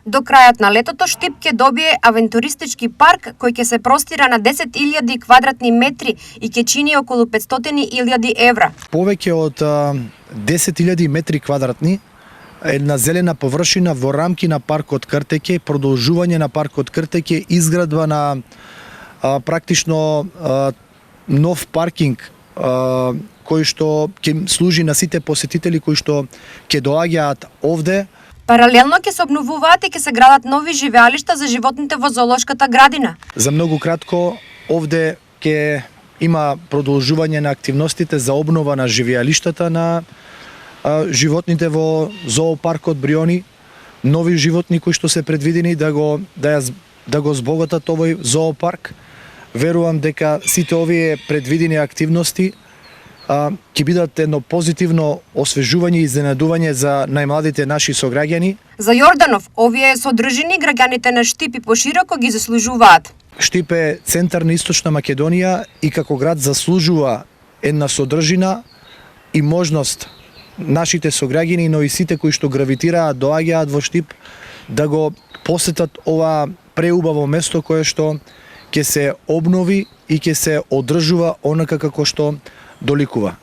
До крајот на летото Штип ќе добие авентуристички парк кој ќе се простира на 10.000 квадратни метри и ќе чини околу 500.000 евра. Повеќе од 10.000 метри квадратни, една зелена површина во рамки на паркот Кртеќе, продолжување на паркот Кртеќе, изградба на практично нов паркинг кој што ќе служи на сите посетители кои што ќе доаѓаат овде. Паралелно ќе се обновуваат и ќе се градат нови живеалишта за животните во зоолошката градина. За многу кратко овде ќе има продолжување на активностите за обнова на живеалиштата на животните во зоопаркот Бриони, нови животни кои што се предвидени да го збогатат овој зоопарк. Верувам дека сите овие предвидени активности ќе бидат едно позитивно освежување и изненадување за најмладите наши сограѓани. За Јорданов, овие содржини граѓаните на Штип и пошироко ги заслужуваат. Штип е центар на Источна Македонија и како град заслужува една содржина и можност нашите сограѓани, но и сите кои што гравитираат, доаѓаат во Штип, да го посетат ова преубаво место кое што ќе се обнови и ќе се одржува онака како што доликува.